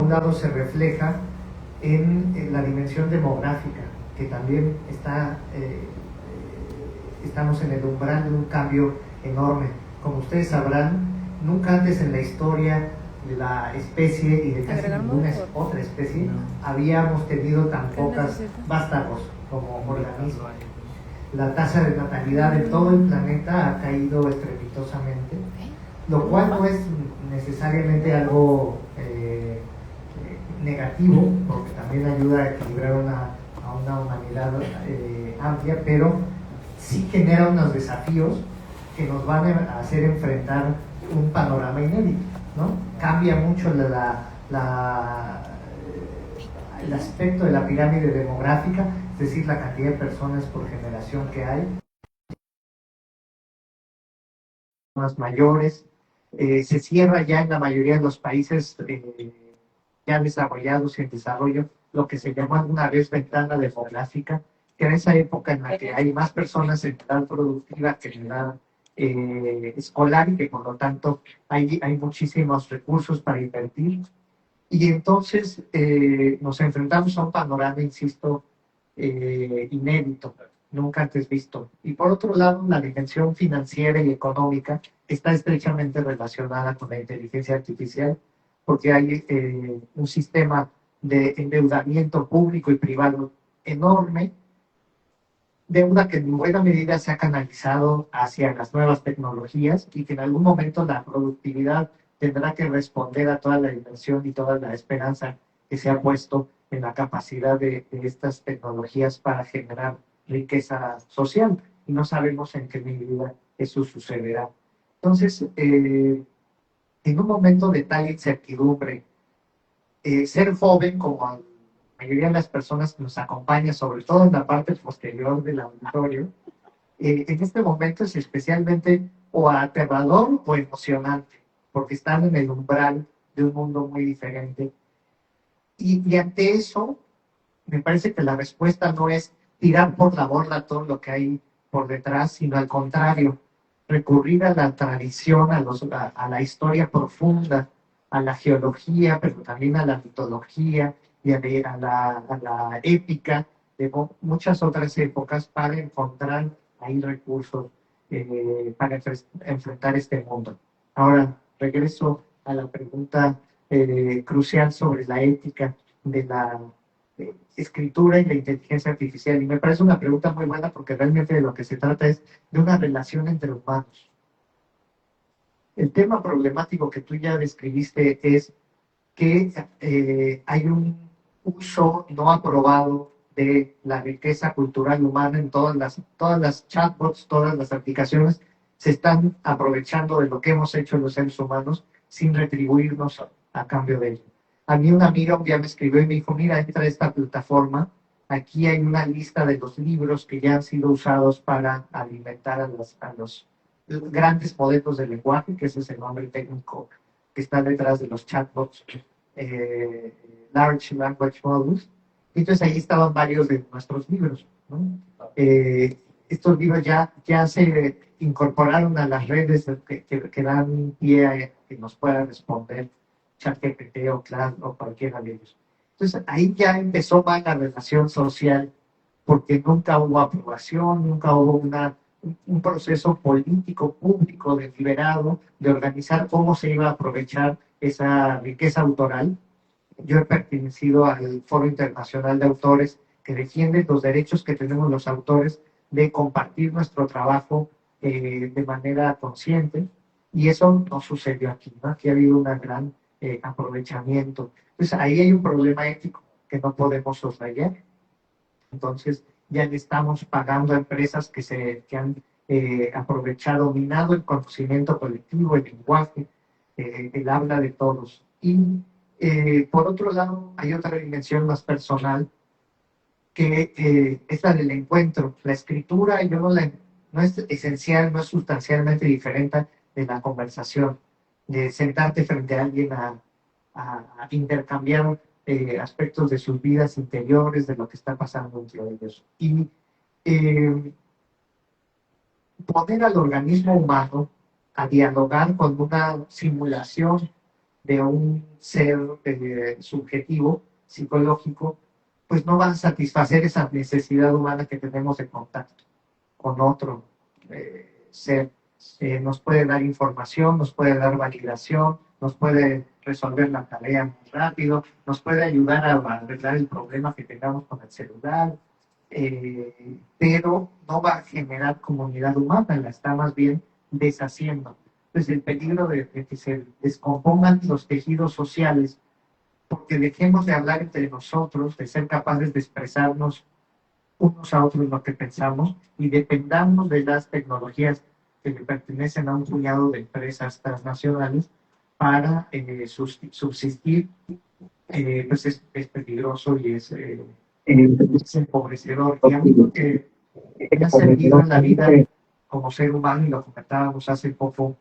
un lado se refleja en la dimensión demográfica, que también estamos en el umbral de un cambio enorme. Como ustedes sabrán, nunca antes en la historia de la especie y de casi ninguna otra especie habíamos tenido tan pocas vástagos como organismos. La tasa de natalidad de todo el planeta ha caído estrepitosamente, lo cual no es necesariamente algo negativo, porque también ayuda a equilibrar a una humanidad amplia, pero sí genera unos desafíos que nos van a hacer enfrentar un panorama inédito, ¿no? Cambia mucho el aspecto de la pirámide demográfica, es decir, la cantidad de personas por generación que hay, más mayores. Se cierra ya en la mayoría de los países ya desarrollados y en desarrollo lo que se llama una vez ventana demográfica, que en esa época en la que hay más personas en edad productiva que en edad escolar, y que por lo tanto hay muchísimos recursos para invertir. Y entonces nos enfrentamos a un panorama, insisto, inédito, nunca antes visto. Y por otro lado, la dimensión financiera y económica está estrechamente relacionada con la inteligencia artificial, porque hay un sistema de endeudamiento público y privado enorme, deuda que en buena medida se ha canalizado hacia las nuevas tecnologías, y que en algún momento la productividad tendrá que responder a toda la dimensión y toda la esperanza que se ha puesto en la capacidad de estas tecnologías para generar riqueza social, y no sabemos en qué medida eso sucederá. Entonces, en un momento de tal incertidumbre, ser joven, como a la mayoría de las personas que nos acompañan, sobre todo en la parte posterior del auditorio, en este momento es especialmente o aterrador o emocionante, porque están en el umbral de un mundo muy diferente. Y ante eso, me parece que la respuesta no es tirar por la borda todo lo que hay por detrás, sino al contrario, recurrir a la tradición, a la historia profunda, a la geología, pero también a la mitología y a la épica de muchas otras épocas, para encontrar ahí recursos para enfrentar este mundo. Ahora, regreso a la pregunta crucial sobre la ética de la escritura y la inteligencia artificial. Y me parece una pregunta muy buena, porque realmente de lo que se trata es de una relación entre humanos. El tema problemático que tú ya describiste es que hay un uso no aprobado de la riqueza cultural humana en todas las chatbots, todas las aplicaciones se están aprovechando de lo que hemos hecho los seres humanos sin retribuirnos a cambio de ello. A mí una amiga un día me escribió y me dijo, mira, entra a esta plataforma, aquí hay una lista de los libros que ya han sido usados para alimentar a los grandes modelos de lenguaje, que ese es el nombre técnico que está detrás de los chatbots, Large Language Models. Entonces ahí estaban varios de nuestros libros, ¿no? Estos libros ya se incorporaron a las redes que dan pie a que nos pueda responder ChatGPT o Claude o cualquiera de ellos. Entonces ahí ya empezó mal la relación social, porque nunca hubo aprobación, nunca hubo un proceso político, público, deliberado, de organizar cómo se iba a aprovechar esa riqueza autoral. Yo he pertenecido al Foro Internacional de Autores, que defiende los derechos que tenemos los autores de compartir nuestro trabajo de manera consciente, y eso no sucedió aquí, ¿no? Aquí ha habido un gran aprovechamiento. Entonces ahí hay un problema ético que no podemos soslayar. Entonces ya le estamos pagando a empresas que han aprovechado, minado el conocimiento colectivo, el lenguaje, el habla de todos. Y por otro lado, hay otra dimensión más personal, que es la del encuentro. La escritura no es esencial, no es sustancialmente diferente de la conversación, de sentarte frente a alguien a intercambiar aspectos de sus vidas interiores, de lo que está pasando entre ellos. Y eh, poner al organismo humano a dialogar con una simulación de un ser subjetivo, psicológico, pues no van a satisfacer esa necesidad humana que tenemos de contacto con otro ser. Nos puede dar información, nos puede dar validación, nos puede resolver la tarea muy rápido, nos puede ayudar a arreglar el problema que tengamos con el celular, pero no va a generar comunidad humana, la está más bien deshaciendo. Entonces el peligro de que se descompongan los tejidos sociales porque dejemos de hablar entre nosotros, de ser capaces de expresarnos unos a otros lo que pensamos y dependamos de las tecnologías que le pertenecen a un puñado de empresas transnacionales para subsistir, pues es peligroso y es empobrecedor. Y a mí lo que me ha servido en la vida como ser humano, y lo comentábamos hace poco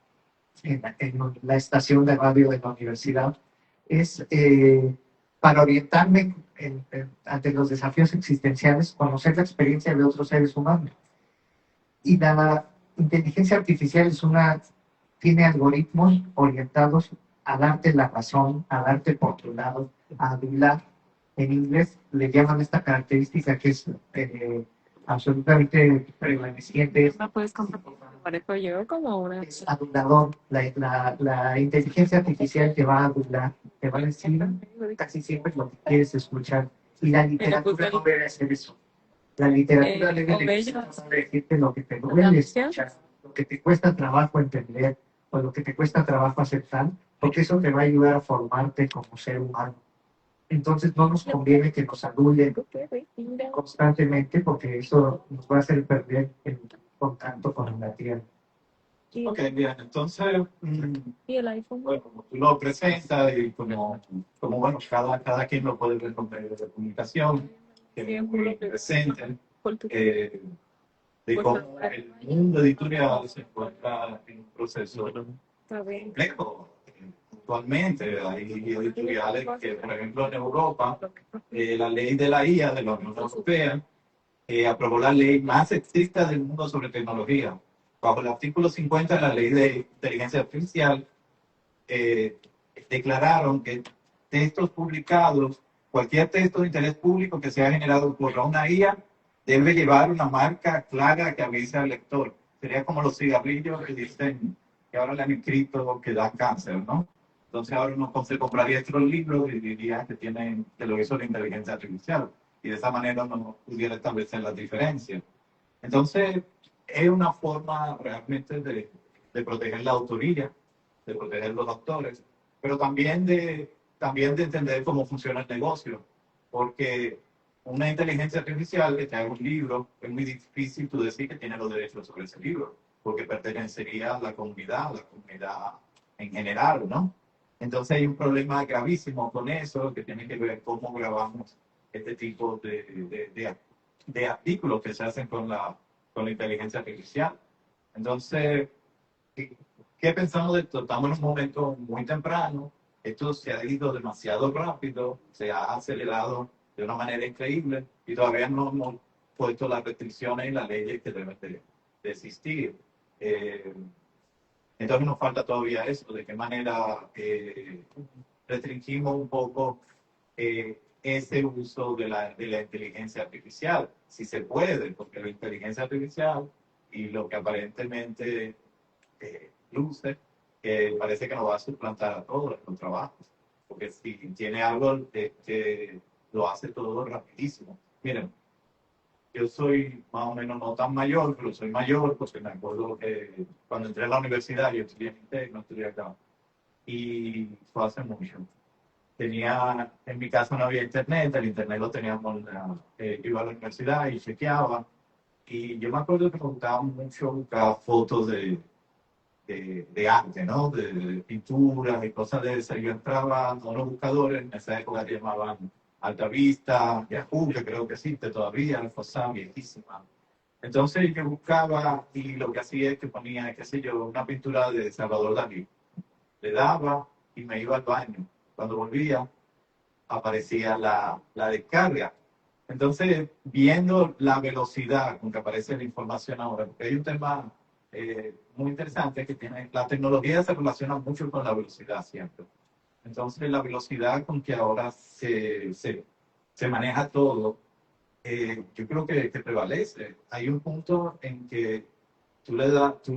en la estación de radio de la universidad, es para orientarme ante los desafíos existenciales, conocer la experiencia de otros seres humanos. Y la inteligencia artificial tiene algoritmos orientados a darte la razón, a darte por tu lado, a adular. En inglés le llaman esta característica que es absolutamente prevaleciente. No puedes comprar. Parezco yo como una. Es adulador. La inteligencia artificial te va a adular, te va a decir casi siempre lo que quieres escuchar. Y la literatura no debe hacer eso. La literatura debe decirte lo que te duele escuchar, lo que te cuesta trabajo entender o lo que te cuesta trabajo aceptar, porque eso te va a ayudar a formarte como ser humano. Entonces no nos conviene que nos adulen constantemente porque eso nos va a hacer perder el contacto con la tierra. Ok, bien, entonces, Y el iPhone. bueno, como tú lo presentas y como bueno, cada quien lo puede ver con medios de comunicación, que es muy presente, de cómo el mundo editorial se encuentra en un proceso complejo. Actualmente hay editoriales que, por ejemplo, en Europa, la ley de la IA de la Unión Europea aprobó la ley más sexista del mundo sobre tecnología. Bajo el artículo 50 de la ley de inteligencia artificial, declararon que textos publicados, cualquier texto de interés público que sea generado por una IA, debe llevar una marca clara que avise al lector. Sería como los cigarrillos que dicen que ahora le han escrito que dan cáncer, ¿no? Entonces ahora uno se compraría estos libros y diría que lo hizo la inteligencia artificial. Y de esa manera no pudiera establecer las diferencias. Entonces, es una forma realmente de proteger la autoría, de proteger los autores, pero también de entender cómo funciona el negocio. Porque una inteligencia artificial que te haga un libro, es muy difícil tú decir que tiene los derechos sobre ese libro, porque pertenecería a la comunidad en general, ¿no? Entonces hay un problema gravísimo con eso, que tiene que ver cómo grabamos este tipo de artículos que se hacen con la inteligencia artificial. Entonces, ¿qué pensamos de esto? Estamos en un momento muy temprano, esto se ha ido demasiado rápido, se ha acelerado de una manera increíble y todavía no hemos puesto las restricciones y las leyes que deben de existir. Entonces nos falta todavía eso, de qué manera restringimos un poco ese uso de la inteligencia artificial, si se puede, porque la inteligencia artificial y lo que aparentemente luce, parece que nos va a suplantar a todos los trabajos, porque si tiene algo que lo hace todo rapidísimo. Miren, yo soy más o menos no tan mayor, pero soy mayor porque me acuerdo que cuando entré a la universidad, yo estudié en INTEC, no estudié acá, y fue hace mucho. En mi casa no había internet, el internet lo teníamos, yo iba a la universidad y chequeaba, y yo me acuerdo que me gustaba mucho buscar fotos de arte, ¿no? De pinturas y cosas de esas. Yo entraba a unos buscadores, en esa época se llamaban Alta Vista, Yahoo, que creo que existe todavía, Alfosam, viejísima. Entonces yo buscaba y lo que hacía es que ponía, qué sé yo, una pintura de Salvador Dalí. Le daba y me iba al baño. Cuando volvía, aparecía la descarga. Entonces, viendo la velocidad con que aparece la información ahora, porque hay un tema muy interesante que tiene, la tecnología se relaciona mucho con la velocidad siempre. Entonces, la velocidad con que ahora se maneja todo, yo creo que prevalece. Hay un punto en que tú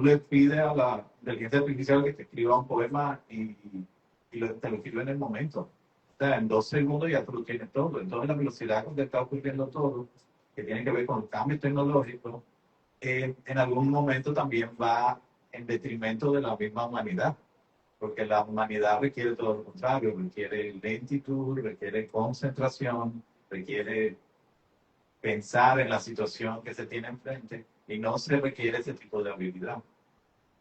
le pides a la inteligencia artificial que te escriba un poema te lo escribe en el momento. O sea, en 2 segundos ya tú lo tienes todo. Entonces, la velocidad con que está ocurriendo todo, que tiene que ver con el cambio tecnológico, en algún momento también va en detrimento de la misma humanidad, porque la humanidad requiere todo lo contrario, requiere lentitud, requiere concentración, requiere pensar en la situación que se tiene enfrente y no se requiere ese tipo de habilidad.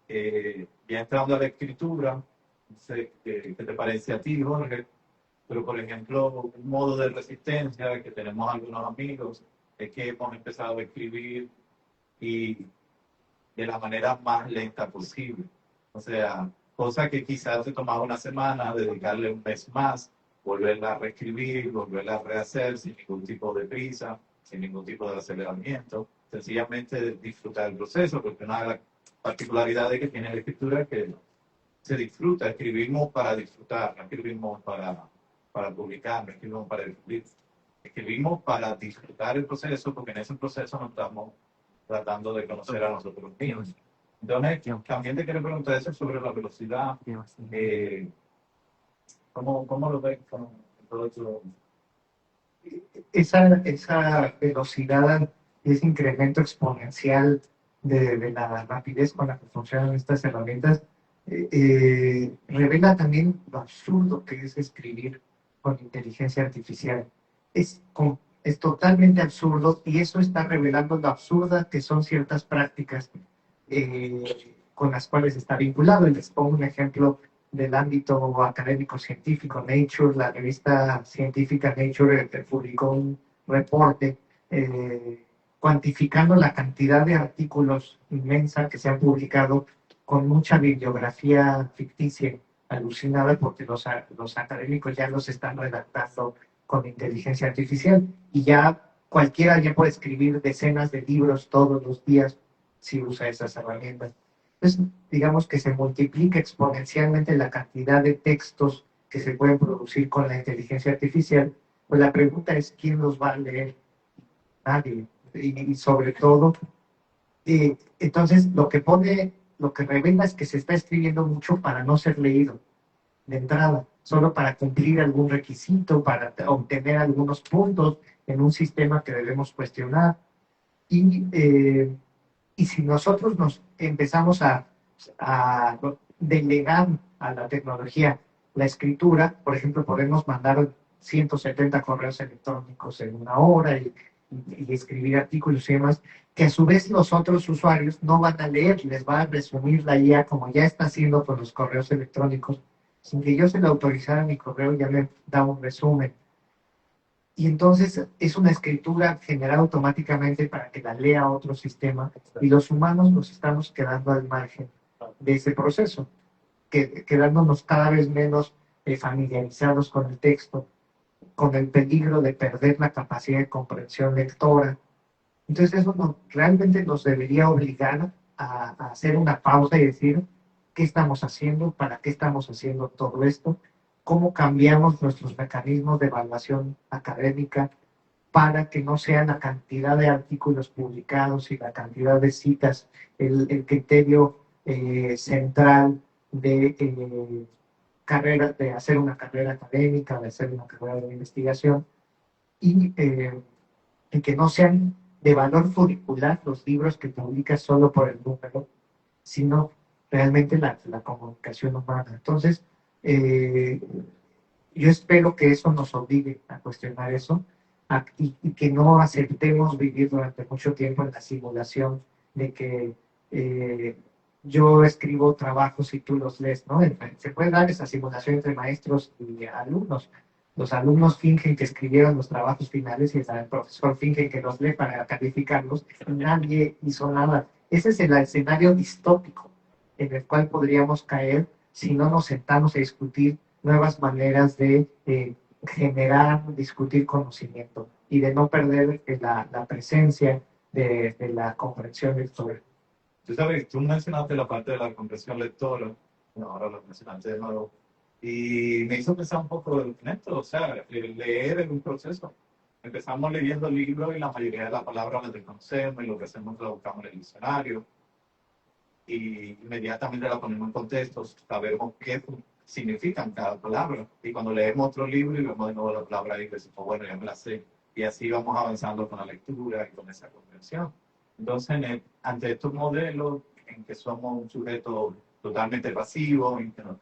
Ya entrando a la escritura, no sé qué te parece a ti, Jorge, pero por ejemplo, un modo de resistencia que tenemos algunos amigos es que hemos empezado a escribir y de la manera más lenta posible. O sea, cosa que quizás se tomaba una semana, dedicarle un mes más, volverla a reescribir, volverla a rehacer sin ningún tipo de prisa, sin ningún tipo de aceleramiento, sencillamente disfrutar el proceso, porque una de las particularidades que tiene la escritura es que se disfruta, escribimos para disfrutar, no escribimos para publicar, no escribimos para descubrir, escribimos para disfrutar el proceso, porque en ese proceso nos estamos tratando de conocer a nosotros mismos. Entonces, también te quiero preguntar eso sobre la velocidad. ¿Cómo lo ves con todo eso? Esa velocidad y ese incremento exponencial de la rapidez con la que funcionan estas herramientas revela también lo absurdo que es escribir con inteligencia artificial. Es totalmente absurdo y eso está revelando lo absurda que son ciertas prácticas con las cuales está vinculado. Y les pongo un ejemplo del ámbito académico científico. Nature, la revista científica Nature, publicó un reporte cuantificando la cantidad de artículos inmensa que se han publicado con mucha bibliografía ficticia, alucinada, porque los académicos ya los están redactando con inteligencia artificial y ya cualquiera ya puede escribir decenas de libros todos los días si usa esas herramientas. Entonces, digamos que se multiplica exponencialmente la cantidad de textos que se pueden producir con la inteligencia artificial. Pues la pregunta es, ¿quién los va a leer? Nadie. Y sobre todo, entonces lo que revela es que se está escribiendo mucho para no ser leído de entrada, solo para cumplir algún requisito, para obtener algunos puntos en un sistema que debemos cuestionar. Y, eh, y si nosotros nos empezamos a delegar a la tecnología la escritura, por ejemplo, podemos mandar 170 correos electrónicos en una hora y escribir artículos y demás, que a su vez los otros usuarios no van a leer, les va a resumir la IA como ya está haciendo con los correos electrónicos. Sin que yo se le autorizara mi correo, ya me da un resumen. Y entonces es una escritura generada automáticamente para que la lea otro sistema y los humanos nos estamos quedando al margen de ese proceso, quedándonos cada vez menos familiarizados con el texto, con el peligro de perder la capacidad de comprensión lectora. Entonces eso realmente nos debería obligar a hacer una pausa y decir qué estamos haciendo, para qué estamos haciendo todo esto, cómo cambiamos nuestros mecanismos de evaluación académica para que no sea la cantidad de artículos publicados y la cantidad de citas el criterio central de carrera, de hacer una carrera académica, de hacer una carrera de investigación, y que no sean de valor curricular los libros que publicas solo por el número, sino realmente la comunicación humana. Entonces, yo espero que eso nos obligue a cuestionar eso y que no aceptemos vivir durante mucho tiempo en la simulación de que yo escribo trabajos y tú los lees, ¿no? Se puede dar esa simulación entre maestros y alumnos. Los alumnos fingen que escribieron los trabajos finales y el profesor finge que los lee para calificarlos y nadie hizo nada. Ese es el escenario distópico en el cual podríamos caer si no nos sentamos a discutir nuevas maneras de generar, discutir conocimiento y de no perder la presencia de la comprensión lectora. Tú sabes, tú mencionaste la parte de la comprensión lectora, ahora lo mencionaste de nuevo. Y me hizo pensar un poco en esto, o sea, leer es un proceso. Empezamos leyendo libros y la mayoría de las palabras las desconocemos y lo que hacemos es lo buscamos en el diccionario y inmediatamente la ponemos en contexto, sabemos qué significan cada palabra. Y cuando leemos otro libro y vemos de nuevo la palabra y decimos, bueno, ya me la sé. Y así vamos avanzando con la lectura y con esa comprensión. Entonces, ante estos modelos en que somos un sujeto totalmente pasivo, en que no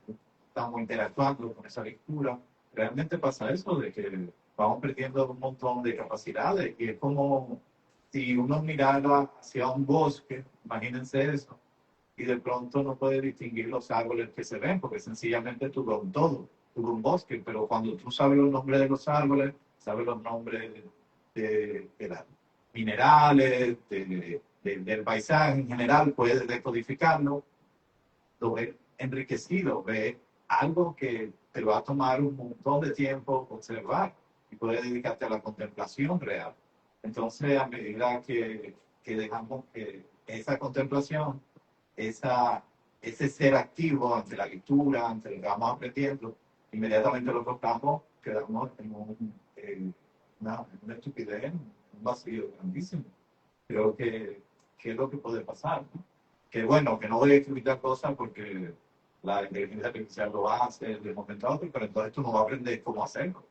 estamos interactuando con esa lectura, realmente pasa eso de que vamos perdiendo un montón de capacidades y es como si uno mirara hacia un bosque, imagínense eso, y de pronto no puede distinguir los árboles que se ven, porque sencillamente tú ves un todo, tú ves un bosque, pero cuando tú sabes los nombres de los árboles, sabes los nombres de las minerales, del paisaje en general, puedes decodificarlo, lo ves enriquecido, ves algo que te va a tomar un montón de tiempo observar y puedes dedicarte a la contemplación real. Entonces, a medida que dejamos que esa contemplación ese ser activo ante la lectura, ante lo que vamos aprendiendo, inmediatamente lo tocamos, quedamos en una estupidez, un vacío grandísimo. Creo que es lo que puede pasar, ¿no? Que bueno, que no voy a explicar cosas porque la inteligencia artificial lo hace de momento a otro, pero entonces tú no vas a aprender cómo hacerlo.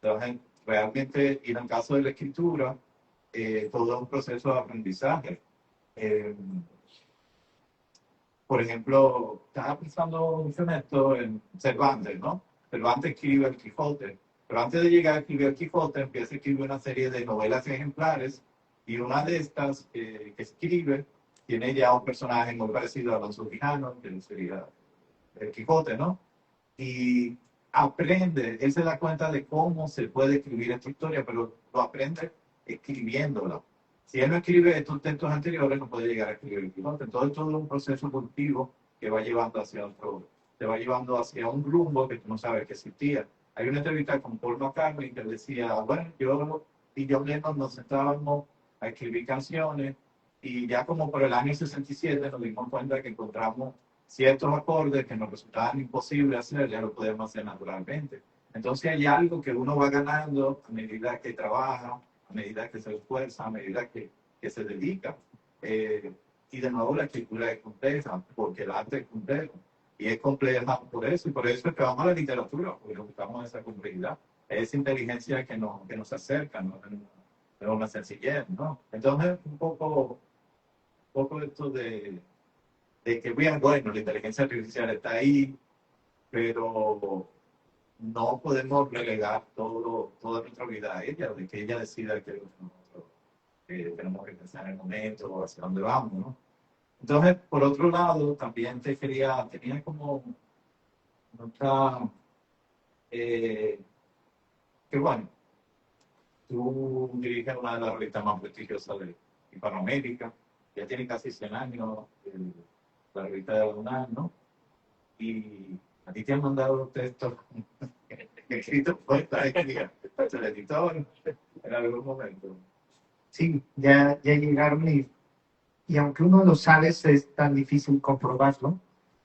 Entonces, realmente, y en el caso de la escritura, todo es un proceso de aprendizaje. Eh, por ejemplo, estaba pensando mucho en esto, en Cervantes, ¿no? Cervantes escribe el Quijote, pero antes de llegar a escribir el Quijote, empieza a escribir una serie de novelas ejemplares, y una de estas que escribe tiene ya un personaje muy parecido a Alonso Quijano, que sería el Quijote, ¿no? Y aprende, él se da cuenta de cómo se puede escribir esta historia, pero lo aprende escribiéndola. Si él no escribe estos textos anteriores, no puede llegar a escribir el Quijote. Entonces, todo es un proceso cultivo que va llevando hacia otro, te va llevando hacia un rumbo que tú no sabes que existía. Hay una entrevista con Paul McCartney que decía, bueno, yo y John Lennon nos sentábamos a escribir canciones y ya como por el año 67 nos dimos cuenta que encontramos ciertos acordes que nos resultaban imposibles hacer, ya lo podemos hacer naturalmente. Entonces hay algo que uno va ganando a medida que trabaja, a medida que se esfuerza, a medida que se dedica. Y de nuevo la escritura es compleja, porque el arte es complejo. Y es compleja por eso, y por eso es que vamos a la literatura, porque buscamos esa complejidad, esa inteligencia que nos acerca, ¿no? Es una sencillez, ¿no? Entonces, un poco esto de que, bien, bueno, la inteligencia artificial está ahí, pero no podemos relegar toda nuestra vida a ella, de que ella decida que nosotros tenemos que pensar en el momento o hacia dónde vamos, ¿no? Entonces, por otro lado, también tenía como nota, que bueno, tú diriges una de las revistas más prestigiosas de Hispanoamérica, ya tiene casi 100 años, la revista de la UNAM, ¿no? Y a ti te han mandado textos escritos por el editor en algún momento. Sí, ya llegaron y aunque uno lo sabe, es tan difícil comprobarlo,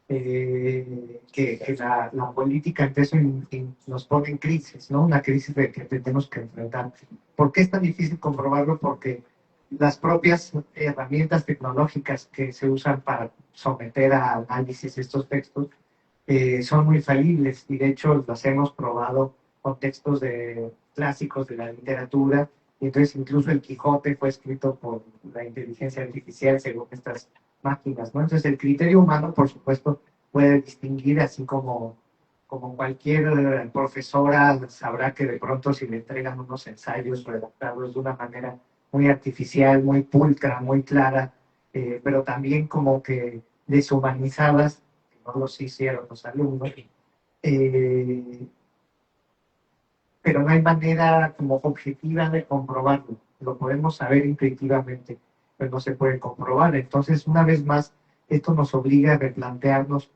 que la política entonces nos pone en crisis, ¿no? Una crisis de que tenemos que enfrentar. ¿Por qué es tan difícil comprobarlo? Porque las propias herramientas tecnológicas que se usan para someter a análisis estos textos son muy falibles y de hecho los hemos probado con textos clásicos de la literatura. Y entonces incluso el Quijote fue escrito por la inteligencia artificial según estas máquinas, ¿no? Entonces el criterio humano, por supuesto, puede distinguir, así como cualquier profesora sabrá que de pronto si le entregan unos ensayos redactados de una manera muy artificial, muy pulcra, muy clara, pero también como que deshumanizadas, que no los hicieron los alumnos, pero no hay manera como objetiva de comprobarlo. Lo podemos saber intuitivamente, pero no se puede comprobar. Entonces, una vez más, esto nos obliga a replantearnos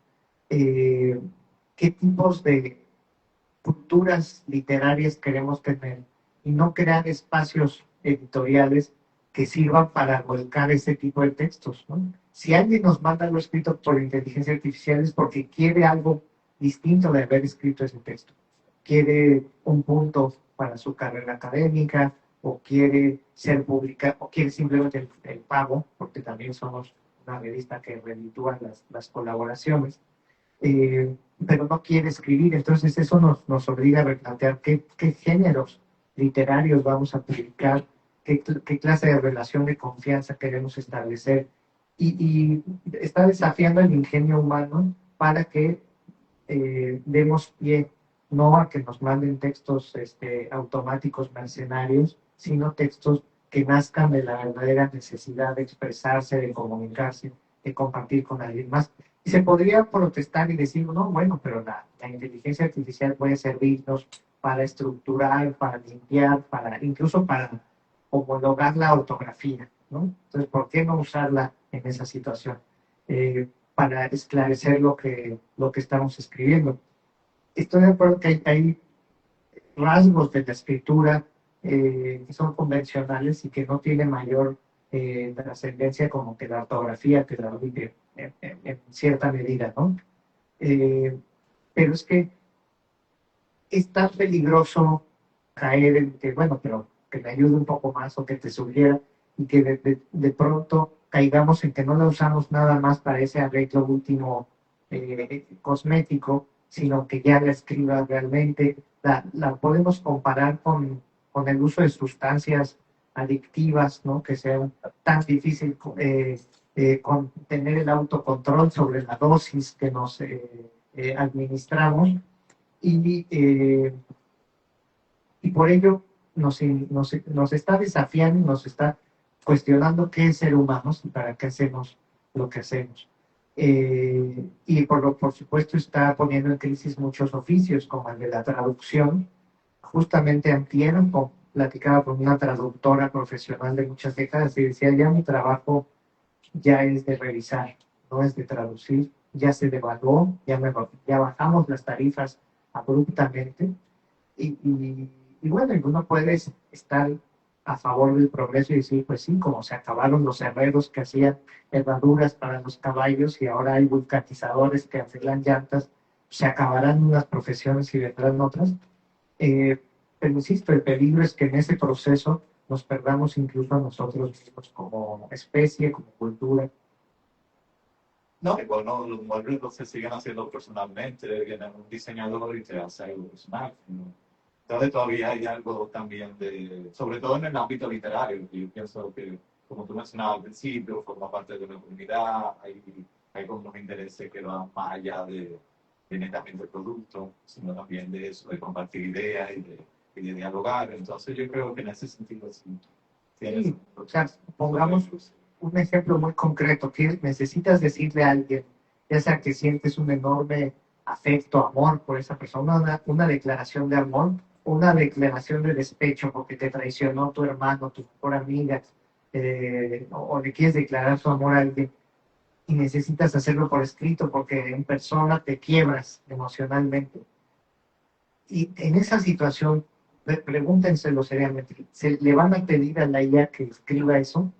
qué tipos de culturas literarias queremos tener y no crear espacios editoriales que sirvan para volcar ese tipo de textos, ¿no? Si alguien nos manda algo escrito por inteligencia artificial es porque quiere algo distinto de haber escrito ese texto. Quiere un punto para su carrera académica, o quiere ser pública, o quiere simplemente el pago, porque también somos una revista que reditúa las colaboraciones, pero no quiere escribir. Entonces eso nos obliga a replantear qué géneros literarios vamos a publicar, qué clase de relación de confianza queremos establecer, y está desafiando el ingenio humano para que demos pie no a que nos manden textos automáticos mercenarios, sino textos que nazcan de la verdadera necesidad de expresarse, de comunicarse, de compartir con alguien más. Y se podría protestar y decir, no, bueno, pero la inteligencia artificial puede servirnos para estructurar, para limpiar, incluso para homologar la ortografía, ¿no? Entonces, ¿por qué no usarla en esa situación? Para esclarecer lo que estamos escribiendo. Estoy de acuerdo que hay rasgos de la escritura que son convencionales y que no tienen mayor trascendencia como que la ortografía, que la ortografía en cierta medida, ¿no? Pero es que es tan peligroso caer en que, bueno, pero que me ayude un poco más o que te sugiera, y que de pronto caigamos en que no la usamos nada más para ese arreglo último cosmético, sino que ya la escriba realmente. La podemos comparar con el uso de sustancias adictivas, ¿no? Que sea tan difícil con tener el autocontrol sobre la dosis que nos administramos, y por ello nos está desafiando, nos está cuestionando qué es ser humanos y para qué hacemos lo que hacemos. Y por supuesto está poniendo en crisis muchos oficios, como el de la traducción. Justamente antier platicaba con una traductora profesional de muchas décadas y decía, ya mi trabajo ya es de revisar, no es de traducir, ya se devaluó, ya bajamos las tarifas abruptamente, y bueno, uno puede estar a favor del progreso y decir, pues sí, como se acabaron los herreros que hacían herraduras para los caballos y ahora hay vulcanizadores que arreglan llantas, se acabarán unas profesiones y vendrán otras. Pero insisto, el peligro es que en ese proceso nos perdamos incluso a nosotros mismos como especie, como cultura. No, igual no, los muebles no se siguen haciendo personalmente, viene un diseñador y te hace algo personal, ¿no? Entonces todavía hay algo también sobre todo en el ámbito literario, que yo pienso que, como tú mencionabas al principio, forma parte de una comunidad, hay como unos intereses que van más allá de netamente el producto, sino también de eso, de compartir ideas y de dialogar. Entonces yo creo que en ese sentido sí. Sí, o sea, pongamos un ejemplo muy concreto, que necesitas decirle a alguien, ya sea que sientes un enorme afecto, amor por esa persona, una declaración de amor, una declaración de despecho porque te traicionó tu hermano, tu mejor amiga, o le quieres declarar su amor a alguien y necesitas hacerlo por escrito porque en persona te quiebras emocionalmente. Y en esa situación, pregúntenselo seriamente, ¿se le van a pedir a la IA que escriba eso?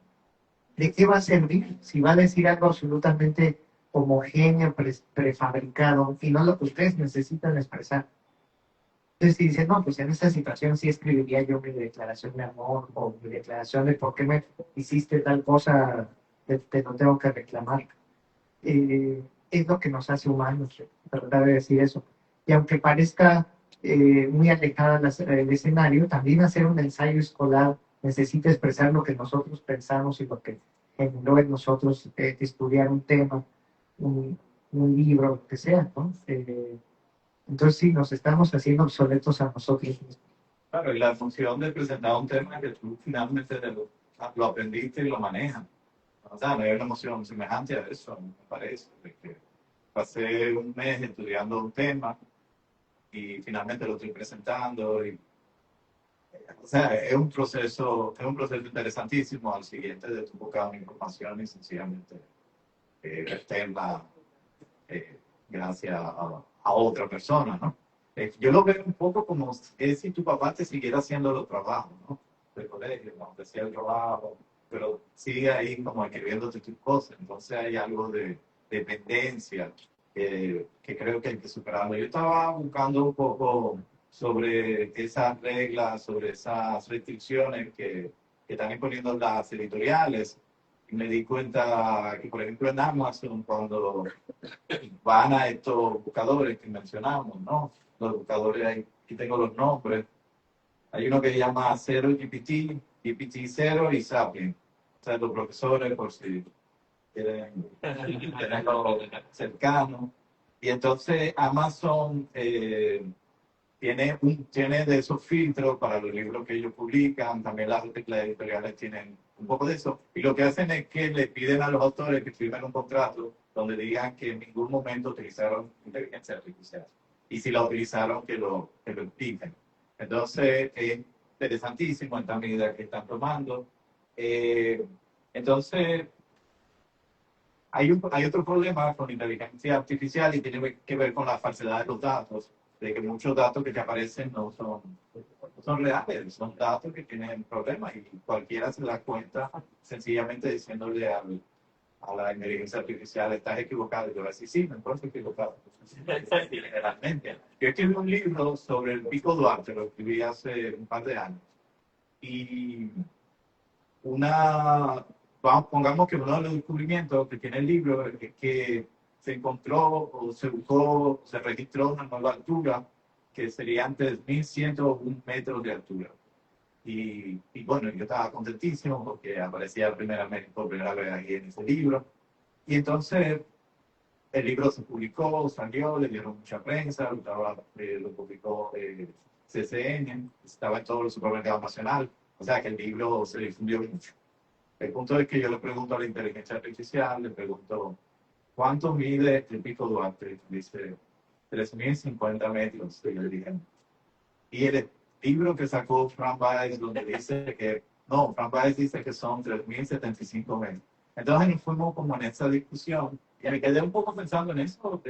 ¿De qué va a servir? Si va a decir algo absolutamente homogéneo, prefabricado, y no lo que ustedes necesitan expresar. Entonces, si dicen, no, pues en esta situación sí escribiría yo mi declaración de amor o mi declaración de por qué me hiciste tal cosa, te lo tengo que reclamar. Es lo que nos hace humanos, tratar de decir eso. Y aunque parezca muy alejada el escenario, también hacer un ensayo escolar necesita expresar lo que nosotros pensamos y lo que generó en nosotros estudiar un tema, un, un libro, lo que sea, ¿no? Entonces sí, nos estamos haciendo obsoletos a nosotros mismos. Claro, y la función de presentar un tema que tú finalmente lo aprendiste y lo manejas. O sea, no hay una emoción semejante a eso, me parece. De que pasé un mes estudiando un tema y finalmente lo estoy presentando. O sea, es un proceso interesantísimo al siguiente de tu buscar una información y sencillamente verterla gracias a otra persona, ¿no? Yo lo veo un poco como es si tu papá te siguiera haciendo los trabajos, ¿no? Del colegio, ¿no? Te hacía el trabajo, pero sigue ahí como escribiéndote tus cosas. Entonces hay algo de dependencia que creo que hay que superarlo. Yo estaba buscando un poco sobre esas reglas, sobre esas restricciones que están imponiendo las editoriales. Y me di cuenta que, por ejemplo, en Amazon, cuando van a estos buscadores que mencionamos, ¿no? Los buscadores, aquí tengo los nombres. Hay uno que se llama 0GPT, GPT-0 y Sapien. O sea, los profesores, por si quieren tenerlo cercano. Y entonces Amazon tiene de esos filtros para los libros que ellos publican, también las editoriales tienen un poco de eso. Y lo que hacen es que le piden a los autores que firmen un contrato donde digan que en ningún momento utilizaron inteligencia artificial. Y si la utilizaron, que lo expliquen. Entonces, es interesantísimo esta medida que están tomando. Entonces, hay otro problema con inteligencia artificial y tiene que ver con la falsedad de los datos, de que muchos datos que te aparecen no son reales, son datos que tienen problemas y cualquiera se da cuenta sencillamente diciéndole a la inteligencia artificial, estás equivocado. Y yo voy a decir, sí, me encuentro equivocado. Generalmente. Yo escribí un libro sobre el Pico Duarte, lo escribí hace un par de años. Y pongamos que uno de los descubrimientos que tiene el libro es que se encontró o se buscó, se registró una nueva altura que serían 3.101 metros de altura. Y bueno, yo estaba contentísimo porque aparecía por primera vez ahí en ese libro. Y entonces el libro se publicó, salió, le dieron mucha prensa, lo publicó CCN, estaba en todos los supermercados nacionales. O sea que el libro se difundió mucho. El punto es que yo le pregunto a la inteligencia artificial, le pregunto, ¿cuánto mide el Pico Duarte? Dice, 3.050 metros. Y yo le dije, y el libro que sacó Frank Baez, donde dice que, no, Frank Baez dice que son 3.075 metros. Entonces nos fuimos como en esa discusión y me quedé un poco pensando en eso,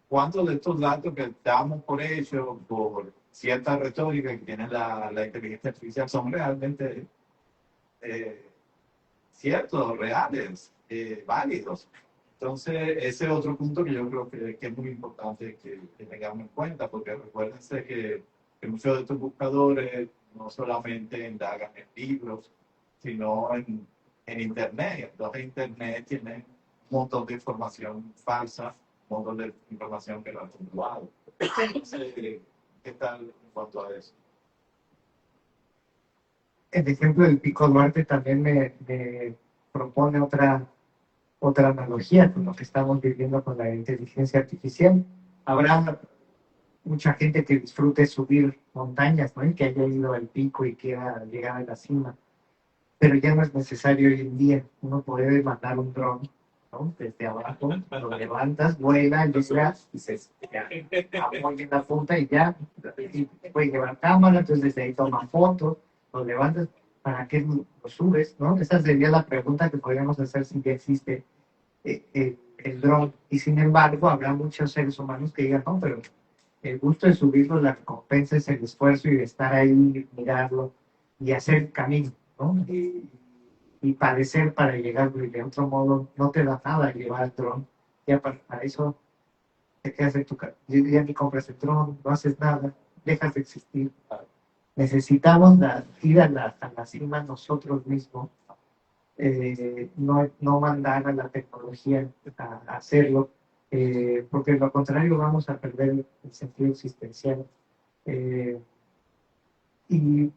cuántos de estos datos que damos por hecho, por cierta retórica que tiene la inteligencia artificial, son realmente ciertos, reales, válidos. Entonces, ese es otro punto que yo creo que es muy importante que tengamos en cuenta, porque recuérdense que muchos de estos buscadores no solamente indagan en libros, sino en Internet. Entonces, Internet tiene un montón de información falsa, un montón de información que no ha comprobado. Entonces, ¿qué tal en cuanto a eso? El ejemplo del Pico Duarte también me propone otra analogía con lo que estamos viviendo con la inteligencia artificial. Habrá mucha gente que disfrute subir montañas, ¿no? Y que haya ido al pico y quiera llegar a la cima. Pero ya no es necesario hoy en día. Uno puede mandar un dron, ¿no? Desde abajo, lo levantas, vuela, llegas y se apoya en la punta y ya. Y puede llevar cámara, entonces desde ahí toma fotos, lo levantas. ¿Para qué lo subes? ¿No? Esa sería la pregunta que podríamos hacer si ya existe el dron. Y sin embargo, habrá muchos seres humanos que digan, no, pero el gusto de subirlo, la recompensa es el esfuerzo y de estar ahí, mirarlo y hacer camino, ¿no? Y padecer para llegar, porque de otro modo no te da nada llevar el dron. Ya para eso te quedas en tu casa. Ya ni compras el dron, no haces nada, dejas de existir. Necesitamos ir a la cima nosotros mismos, no mandar a la tecnología a hacerlo, porque de lo contrario vamos a perder el sentido existencial. Y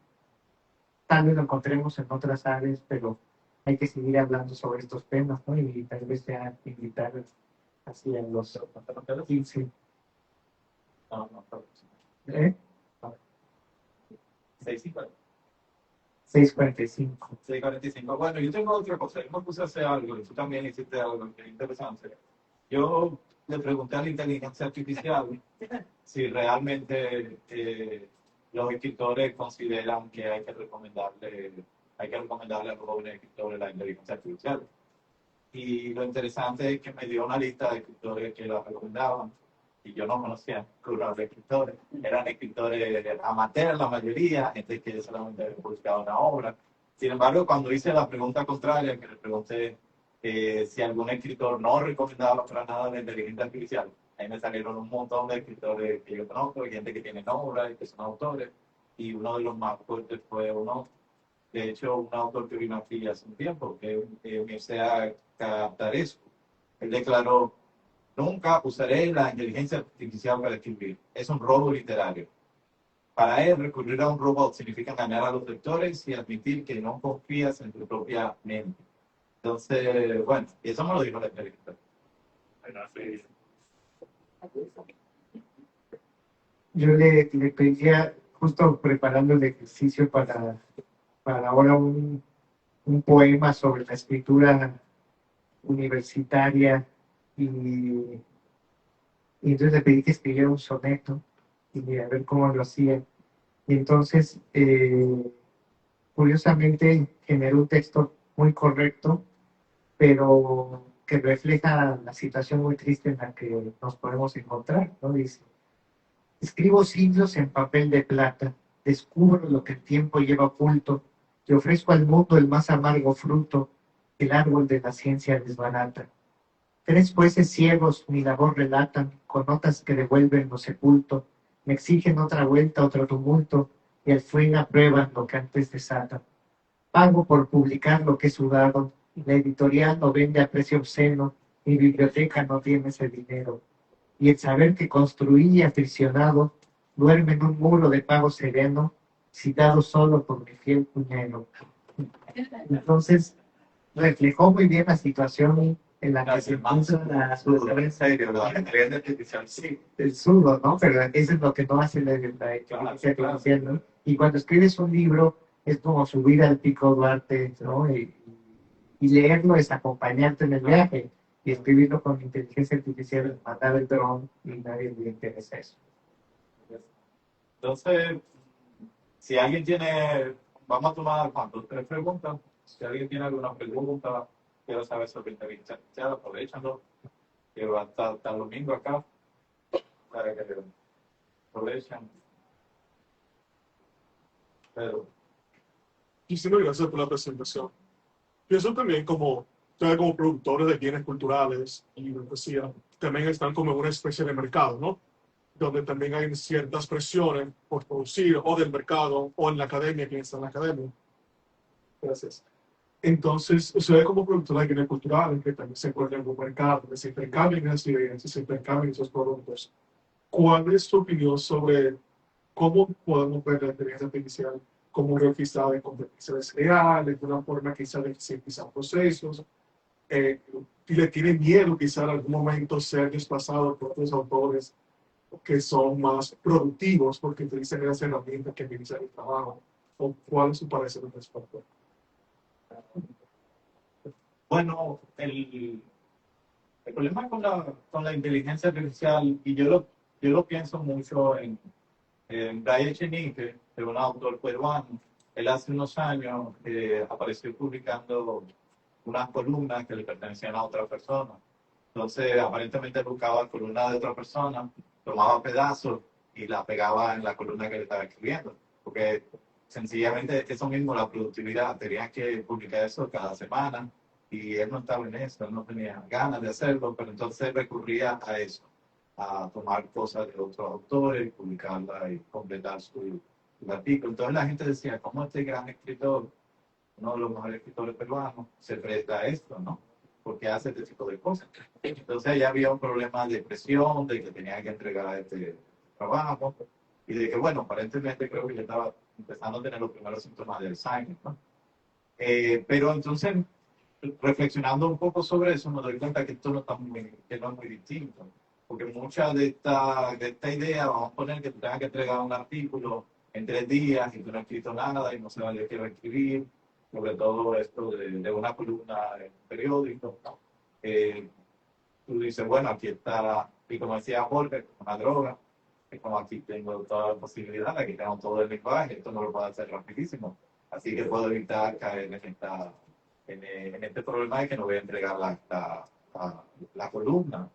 tal vez lo encontremos en otras áreas, pero hay que seguir hablando sobre estos temas, ¿no? Y tal vez sea invitar hacia los 15. ¿Eh? 6:50. 6:45. 6:45. Bueno, yo tengo otra cosa. Yo me puse a hacer algo y tú también hiciste algo que es interesante. Yo le pregunté a la inteligencia artificial si realmente los escritores consideran que hay que recomendarle a los jóvenes escritores la inteligencia artificial. Y lo interesante es que me dio una lista de escritores que la recomendaban y yo no conocía algunos escritores. Eran escritores amateurs la mayoría, gente que solamente había publicado una obra. Sin embargo, cuando hice la pregunta contraria, que le pregunté si algún escritor no recomendaba para nada la inteligencia artificial. Ahí me salieron un montón de escritores que yo conozco, gente que tiene obras y que son autores, y uno de los más fuertes fue uno, de hecho, un autor que vino aquí hace un tiempo, que es Mircea Captarescu. Él declaró: nunca usaré la inteligencia artificial para escribir, es un robo literario. Para él, recurrir a un robot significa engañar a los lectores y admitir que no confías en tu propia mente. Entonces, bueno, y eso me lo dijo la entrevista. Yo le pedía, justo preparando el ejercicio para ahora un poema sobre la escritura universitaria y entonces le pedí que escribiera un soneto y a ver cómo lo hacía. Y entonces, curiosamente, generó un texto muy correcto, pero que refleja la situación muy triste en la que nos podemos encontrar, ¿no? Dice: escribo siglos en papel de plata, descubro lo que el tiempo lleva oculto, y ofrezco al mundo el más amargo fruto que el árbol de la ciencia desbarata. Tres jueces ciegos mi labor relatan, con notas que devuelven lo sepulto, me exigen otra vuelta, otro tumulto, y al fin aprueban lo que antes desatan. Pago por publicar lo que he sudado, la editorial lo vende a precio obsceno, mi biblioteca no tiene ese dinero. Y el saber que construí aficionado duerme en un muro de pago sereno, citado solo por mi fiel puñero. Entonces, reflejó muy bien la situación en la que se encuentra En serio, la inteligencia artificial, sí. el zurdo, ¿no? Pero eso es lo que no hace la inteligencia artificial, ¿no? Y cuando escribes un libro, es como subir al Pico Duarte, ¿no? Y leerlo es acompañarte en el viaje. Y escribirlo con inteligencia artificial es matar el dron y nadie le interesa eso. Entonces, si alguien tiene, vamos a tomar, ¿cuántos? 3 preguntas. Si alguien tiene alguna pregunta, quiero saber sobre inteligencia artificial, aprovechando que va a estar hasta el domingo acá, para que aprovechen. Pero, Muchísimas gracias por la presentación. Pienso también como, ustedes como productores de bienes culturales y decía, también están como en una especie de mercado, ¿no? Donde también hay ciertas presiones por producir o del mercado o en la academia, quien está en la academia. Gracias. Entonces, ustedes como productores de bienes culturales, que también se encuentran en un mercado, que se intercambian esas ideas, se intercambian esos productos, ¿cuál es tu opinión sobre cómo podemos ver la inteligencia artificial como realizada en competencias reales, de una forma quizá de eficientizar procesos? Y le tiene miedo quizá en algún momento ser desplazado por otros autores que son más productivos porque utilizan esas herramientas que minimizan el trabajo. ¿O cuál es su parecer al respecto? bueno, el problema con la inteligencia artificial, y yo lo pienso mucho en Brian Echenique, que es un autor peruano. Él hace unos años apareció publicando unas columnas que le pertenecían a otra persona. Entonces, aparentemente buscaba columnas de otra persona, tomaba pedazos y la pegaba en la columna que le estaba escribiendo. Porque sencillamente eso mismo, la productividad, tenía que publicar eso cada semana y él no estaba en eso, él no tenía ganas de hacerlo, pero entonces recurría a eso, a tomar cosas de otros autores, publicarla y completar su artículo. Entonces la gente decía: ¿cómo este gran escritor, uno de los mejores escritores peruanos, se presta a esto, ¿no? Porque hace este tipo de cosas. Entonces ya había un problema de presión, de que tenía que entregar este trabajo, y de que, bueno, aparentemente creo que ya estaba empezando a tener los primeros síntomas de Alzheimer, ¿no? Pero entonces, reflexionando un poco sobre eso, me doy cuenta que esto no, que no es muy distinto. Porque mucha de esta idea, vamos a poner que tú tengas que entregar un artículo en 3 días y tú no has escrito nada y no sabes de qué va a escribir, sobre todo esto de una columna en un periódico. Tú dices: bueno, aquí está, y como decía Jorge, una droga, es como aquí tengo toda la posibilidad, aquí tengo todo el lenguaje, esto no lo puedo hacer rapidísimo. Así que puedo evitar caer en este problema de que no voy a entregar la columna.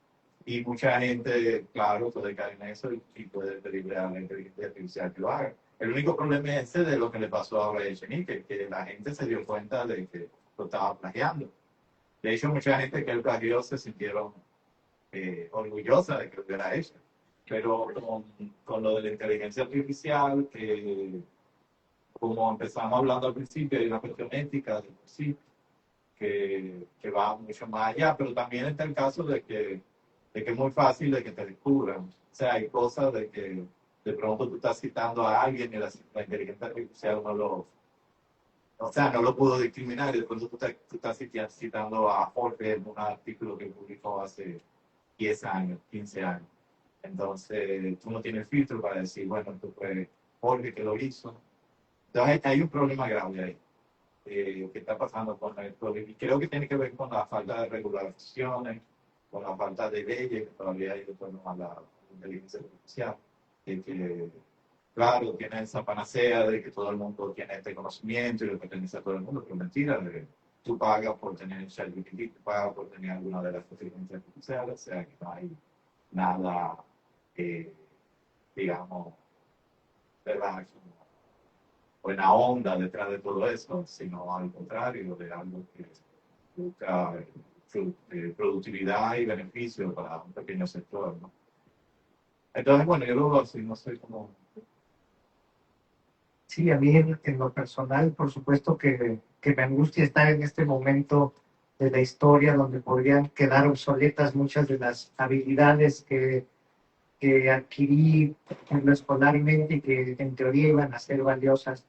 Y mucha gente, claro, puede caer en eso y puede pedirle a la inteligencia artificial que lo haga. El único problema es ese de lo que le pasó a Ray Echenique, que la gente se dio cuenta de que lo estaba plagiando. De hecho, mucha gente que él plagió se sintieron orgullosa de que lo hubiera hecho. Pero con lo de la inteligencia artificial, como empezamos hablando al principio, hay una cuestión ética de por sí, que va mucho más allá, pero también está el caso de que es muy fácil de que te descubran. O sea, hay cosas de que de pronto tú estás citando a alguien y la inteligencia artificial no lo pudo discriminar, y después tú estás citando a Jorge en un artículo que publicó hace 10 años, 15 años. Entonces, tú no tienes filtro para decir, bueno, esto fue Jorge que lo hizo. Entonces, hay un problema grave ahí que está pasando con esto. Y creo que tiene que ver con la falta de regulaciones, con la falta de leyes que todavía hay en torno a la inteligencia artificial. Que, claro, tiene esa panacea de que todo el mundo tiene este conocimiento y le pertenece a todo el mundo, pero mentira, tú pagas por tener ChatGPT, tú pagas por tener alguna de las inteligencias artificiales, o sea que no hay nada, digamos, ¿verdad? Buena onda detrás de todo eso, sino al contrario, de algo que busca productividad y beneficio para un pequeño sector, ¿no? Entonces, bueno, yo lo veo así, no sé cómo. Sí, a mí en lo personal, por supuesto que me angustia estar en este momento de la historia donde podrían quedar obsoletas muchas de las habilidades que adquirí en lo escolarmente y que en teoría iban a ser valiosas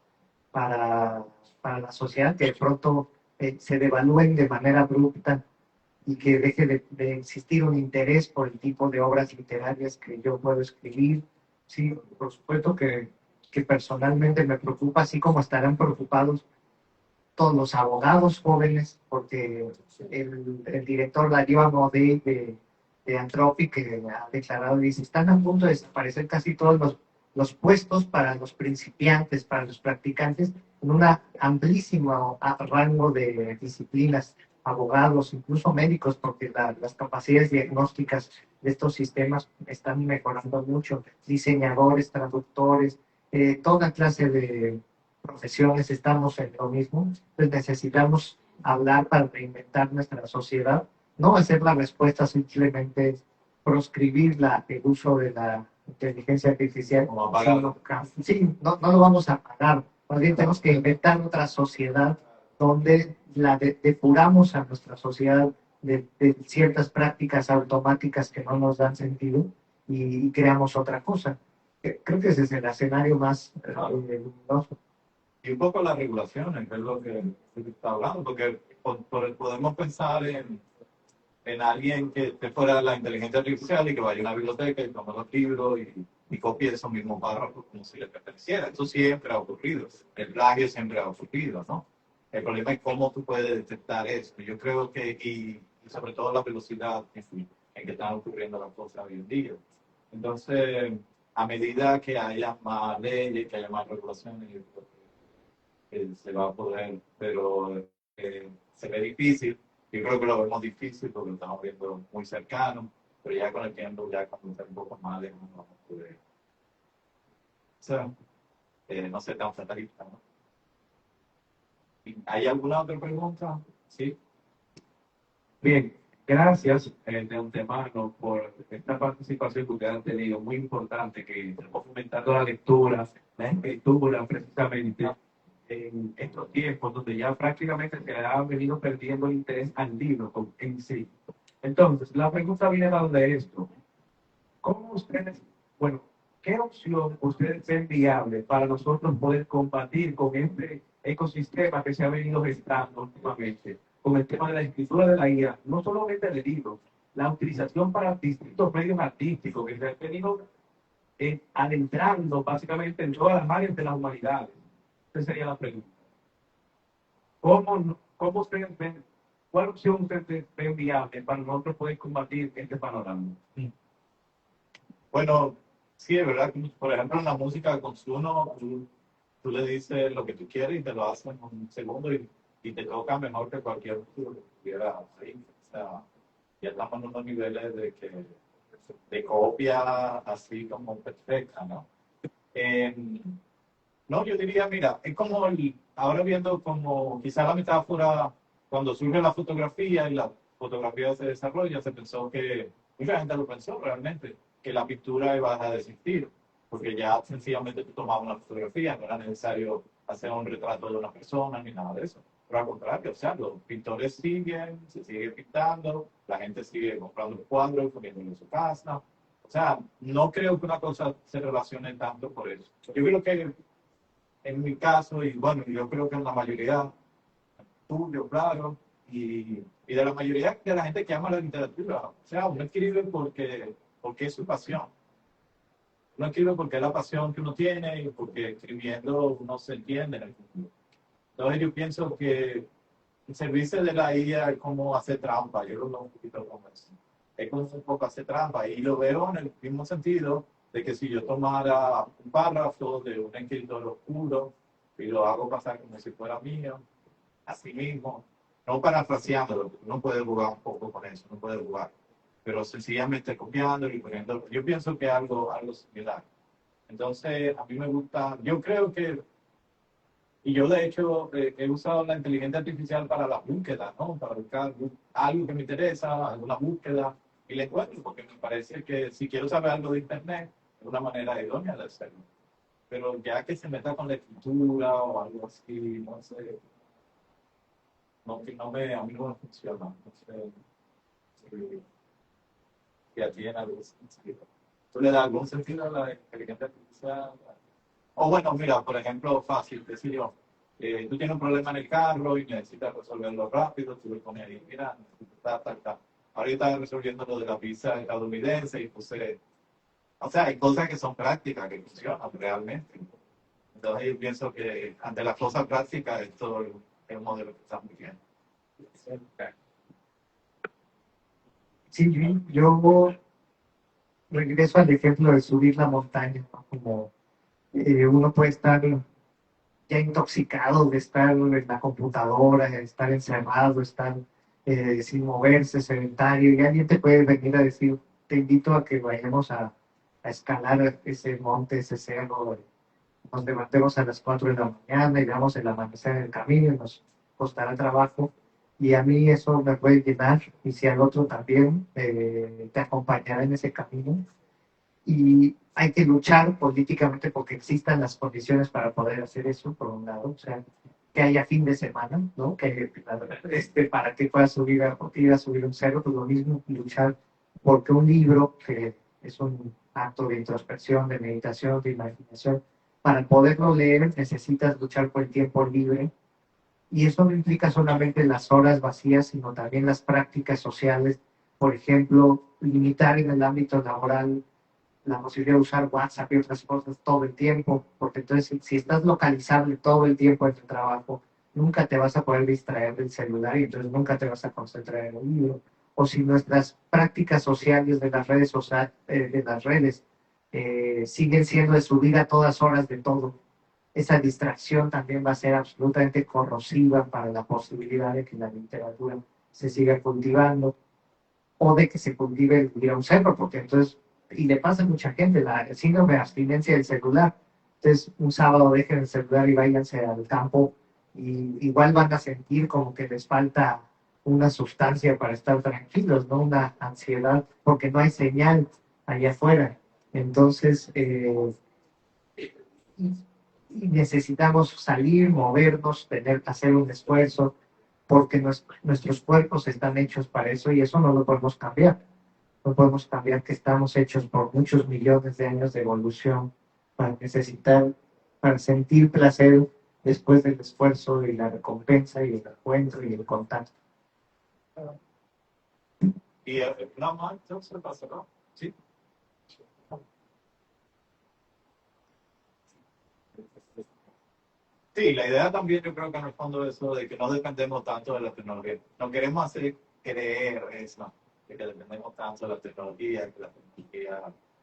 para, para la sociedad, que de pronto se devalúen de manera abrupta y que deje de existir un interés por el tipo de obras literarias que yo puedo escribir. Sí, por supuesto que personalmente me preocupa, así como estarán preocupados todos los abogados jóvenes, porque el director Darío Amodei de Anthropic que ha declarado, dice, están a punto de desaparecer casi todos los puestos para los principiantes, para los practicantes, en un amplísimo rango de disciplinas, abogados, incluso médicos, porque las capacidades diagnósticas de estos sistemas están mejorando mucho, diseñadores, traductores, toda clase de profesiones estamos en lo mismo, entonces necesitamos hablar para reinventar nuestra sociedad, no hacer la respuesta simplemente proscribir el uso de la inteligencia artificial. Como apagarlo. Sí, no lo vamos a pagar, más bien tenemos que inventar otra sociedad donde depuramos a nuestra sociedad de ciertas prácticas automáticas que no nos dan sentido y creamos otra cosa. Creo que ese es el escenario más luminoso. Y un poco las regulaciones, que es lo que se está hablando, porque podemos pensar en alguien que esté fuera de la inteligencia artificial y que vaya a una biblioteca y tome los libros y copie esos mismos párrafos como si le perteneciera. Eso siempre ha ocurrido. El plagio siempre ha ocurrido, ¿no? El problema es cómo tú puedes detectar eso. Yo creo que, y sobre todo la velocidad en que están ocurriendo las cosas hoy en día. Entonces, a medida que haya más leyes, que haya más regulaciones, yo creo que se va a poder, pero se ve difícil. Yo creo que lo vemos difícil porque lo estamos viendo muy cercano, pero ya con el tiempo, ya cuando está un poco más lejos, vamos a poder. O sea, no ser tan fatalista, ¿no? ¿Hay alguna otra pregunta? Sí. Bien, gracias de antemano por esta participación que ustedes han tenido, muy importante, que estamos fomentando la lectura, la escritura precisamente en estos tiempos donde ya prácticamente se ha venido perdiendo el interés al libro en sí. Entonces, la pregunta viene dada de esto. ¿Cómo ustedes, bueno, qué opción ustedes ven viable para nosotros poder combatir con este ecosistema que se ha venido gestando últimamente, con el tema de la escritura de la IA, no solamente de libros, la utilización para distintos medios artísticos que se han venido adentrando básicamente en todas las áreas de las humanidades? Esa sería la pregunta. ¿Cómo ustedes ven, cuál opción ustedes ven viable para nosotros poder combatir este panorama? Bueno, sí, es verdad. Por ejemplo, en la música con Suno, tú le dices lo que tú quieres y te lo hacen en un segundo y te toca mejor que cualquier músico que tuviera ahí. O sea, ya estamos en unos niveles de copia así como perfecta, ¿no? No, yo diría, mira, es como ahora viendo como quizá la metáfora cuando surge la fotografía y la fotografía se desarrolla, se pensó que, mucha gente lo pensó realmente, que la pintura iba a dejar de existir, porque ya sencillamente tú tomabas una fotografía, no era necesario hacer un retrato de una persona ni nada de eso. Pero al contrario, o sea, los pintores siguen, se sigue pintando, la gente sigue comprando cuadros, poniéndolo en su casa. O sea, no creo que una cosa se relacione tanto por eso. Yo creo que en mi caso, y bueno, yo creo que en la mayoría, tuyo, claro, y de la mayoría de la gente que ama la literatura, o sea, uno escribe porque es su pasión. Uno escribe porque es la pasión que uno tiene y porque escribiendo uno se entiende en el futuro. Entonces yo pienso que el servicio de la IA es como hacer trampa, yo lo veo un poquito como eso. Es como un poco hacer trampa y lo veo en el mismo sentido de que si yo tomara un párrafo de un escritor oscuro y lo hago pasar como si fuera mío, así mismo, no parafraseándolo, uno puede jugar un poco con eso, no puede jugar, pero sencillamente copiándolo y poniéndolo. Yo pienso que es algo similar. Entonces, a mí me gusta, yo creo que y yo, de hecho, he usado la inteligencia artificial para la búsqueda, ¿no? Para buscar algo que me interesa, alguna búsqueda, y le encuentro, porque me parece que si quiero saber algo de Internet, es una manera idónea de hacerlo. Pero ya que se meta con la escritura o algo así, no sé, a mí no me funciona. No sé si a ti en algún sentido. ¿Tú le das algún sentido a la inteligencia artificial? O bueno, mira, por ejemplo, fácil, decir yo, tú tienes un problema en el carro y necesitas resolverlo rápido, tú le pones ahí, mira, necesitas tal. Ahorita estaba resolviendo lo de la visa estadounidense y puse, o sea, hay cosas que son prácticas, que funcionan realmente. Entonces yo pienso que ante las cosas prácticas, esto es un modelo que está muy bien. Sí, yo regreso al ejemplo de subir la montaña, ¿no? Como uno puede estar ya intoxicado de estar en la computadora, de estar encerrado, estar sin moverse, sedentario, y alguien te puede venir a decir, te invito a que vayamos a escalar ese monte, ese cerro, nos levantemos a las 4 de la mañana y veamos el amanecer en el camino y nos costará trabajo. Y a mí eso me puede llenar, y si al otro también te acompañará en ese camino. Y hay que luchar políticamente porque existan las condiciones para poder hacer eso, por un lado, o sea, que haya fin de semana, ¿no? Para que puedas ir a subir un cerro, pues lo mismo, luchar porque un libro, que es un acto de introspección, de meditación, de imaginación, para poderlo leer necesitas luchar por el tiempo libre, y eso no implica solamente las horas vacías, sino también las prácticas sociales, por ejemplo, limitar en el ámbito laboral la posibilidad de usar WhatsApp y otras cosas todo el tiempo, porque entonces si estás localizable todo el tiempo en tu trabajo, nunca te vas a poder distraer del celular y entonces nunca te vas a concentrar en el libro. O si nuestras prácticas sociales de las redes siguen siendo de subir a todas horas de todo, esa distracción también va a ser absolutamente corrosiva para la posibilidad de que la literatura se siga cultivando o de que se cultive el ir a un cerro, porque entonces, y le pasa a mucha gente, el síndrome de abstinencia del celular. Entonces, un sábado dejen el celular y váyanse al campo, y igual van a sentir como que les falta una sustancia para estar tranquilos, ¿no? Una ansiedad, porque no hay señal allá afuera. Entonces, y necesitamos salir, movernos, hacer un esfuerzo, porque nuestros cuerpos están hechos para eso y eso no lo podemos cambiar. No podemos cambiar que estamos hechos por muchos millones de años de evolución para sentir placer después del esfuerzo y la recompensa y el encuentro y el contacto. Y no más, entonces pasa, ¿no? Sí. Sí, la idea también yo creo que en el fondo es eso de que no dependemos tanto de la tecnología. No queremos hacer creer eso, de que dependemos tanto de la tecnología, que la tecnología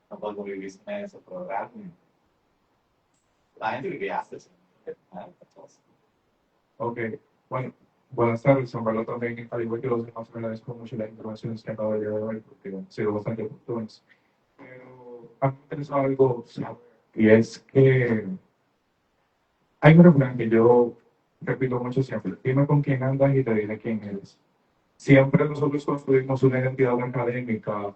no podemos vivir sin eso, pero realmente la gente vive hace eso. Ok, bueno, buenas tardes, Juan Pablo también, al igual que los demás, me agradezco mucho las informaciones que acabo de llevar hoy, porque han sido bastante oportunas. Pero a mí me interesa algo, y es que hay un refrán que yo repito mucho siempre, dime con quién andas y te diré quién eres. Siempre nosotros construimos una identidad académica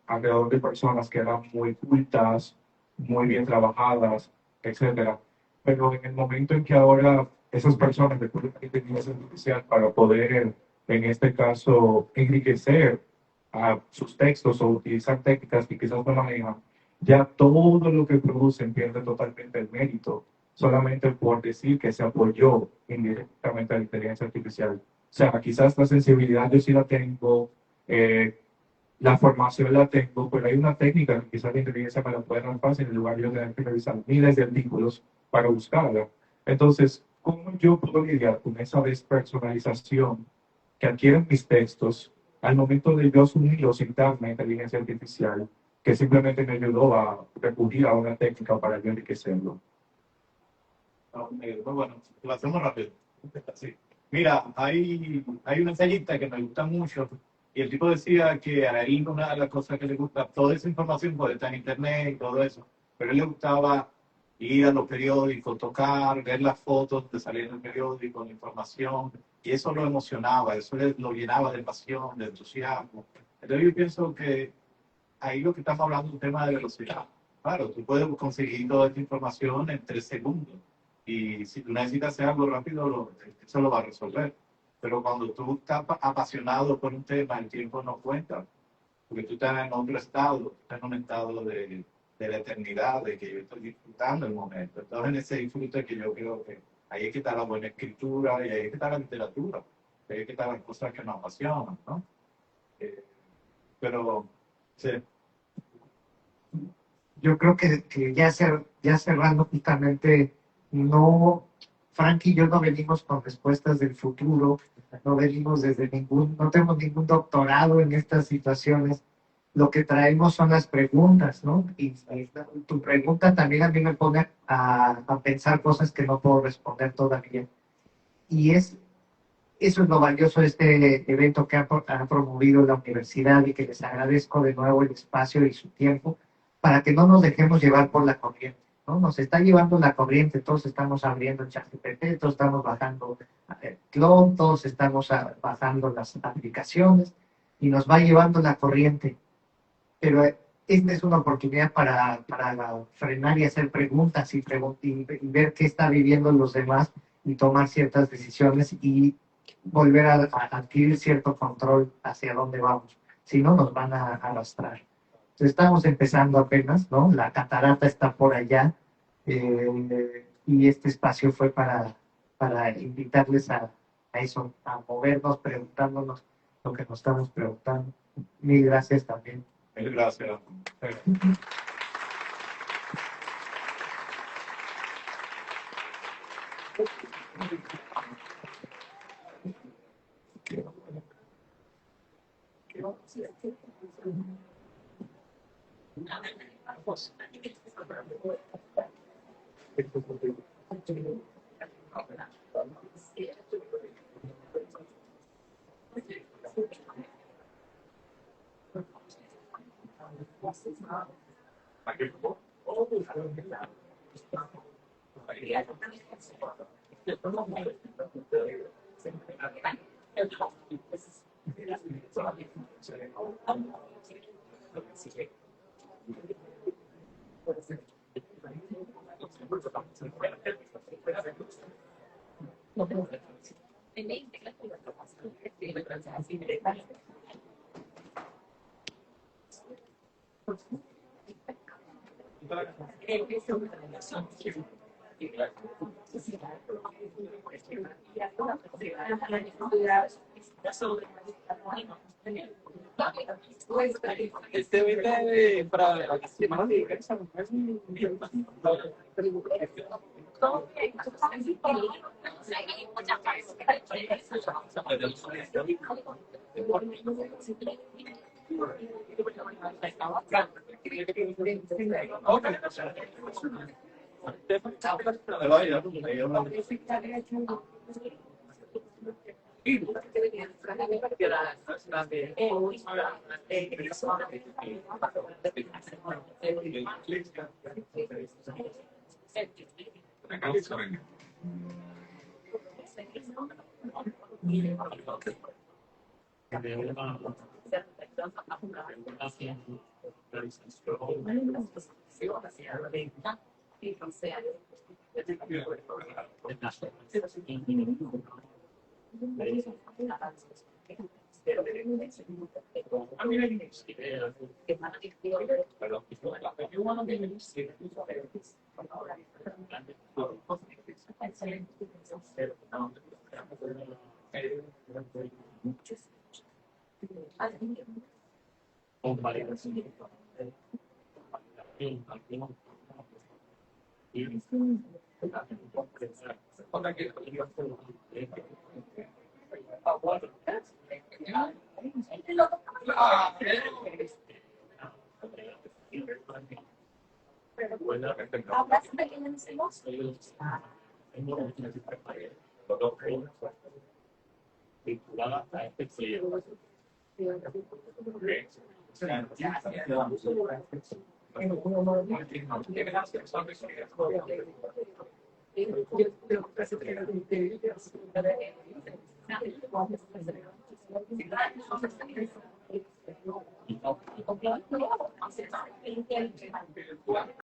alrededor de personas que eran muy cultas, muy bien trabajadas, etcétera. Pero en el momento en que ahora esas personas recurren a la inteligencia artificial para poder, en este caso, enriquecer a sus textos o utilizar técnicas que quizás no manejan, ya todo lo que producen pierde totalmente el mérito, solamente por decir que se apoyó indirectamente a la inteligencia artificial. O sea, quizás la sensibilidad yo sí la tengo, la formación la tengo, pero hay una técnica que quizás la inteligencia me la puede dar fácil en lugar de yo tener que revisar miles de artículos para buscarla. Entonces, ¿cómo yo puedo lidiar con esa despersonalización que adquieren mis textos al momento de yo asumirlos sin darme inteligencia artificial, que simplemente me ayudó a recurrir a una técnica para yo enriquecerlo? Muy bueno, lo hacemos rápido. Sí. Mira, hay una ensayista que me gusta mucho y el tipo decía que a él una de las cosas que le gusta, toda esa información puede estar en internet y todo eso, pero a él le gustaba ir a los periódicos, tocar, ver las fotos de salir en el periódico, la información, y eso lo emocionaba, eso lo llenaba de pasión, de entusiasmo. Entonces yo pienso que ahí lo que estamos hablando es un tema de velocidad. Claro, tú puedes conseguir toda esta información en 3 segundos. Y si tú necesitas hacer algo rápido, eso lo va a resolver. Pero cuando tú estás apasionado por un tema, el tiempo no cuenta. Porque tú estás en otro estado, estás en un estado de la eternidad, de que yo estoy disfrutando el momento. Entonces, en ese disfrute que yo creo que ahí es que está la buena escritura y ahí es que está la literatura. Ahí es que están las cosas que nos apasionan, ¿no? Eh, pero, sí. Yo creo que ya cerrando justamente, no, Frank y yo no venimos con respuestas del futuro, no venimos no tenemos ningún doctorado en estas situaciones. Lo que traemos son las preguntas, ¿no? Y tu pregunta también a mí me pone a pensar cosas que no puedo responder todavía. Y eso es lo valioso de este evento que ha promovido la universidad y que les agradezco de nuevo el espacio y su tiempo para que no nos dejemos llevar por la corriente, ¿no? Nos está llevando la corriente, todos estamos abriendo ChatGPT, todos estamos bajando Clone, todos estamos bajando las aplicaciones y nos va llevando la corriente. Pero esta es una oportunidad para frenar y hacer preguntas y ver qué está viviendo los demás y tomar ciertas decisiones y volver a adquirir cierto control hacia dónde vamos. Si no, nos van a arrastrar. Entonces, estamos empezando apenas, ¿no? La catarata está por allá y este espacio fue para invitarles a eso, a movernos, preguntándonos lo que nos estamos preguntando. Mil gracias también. Mil gracias.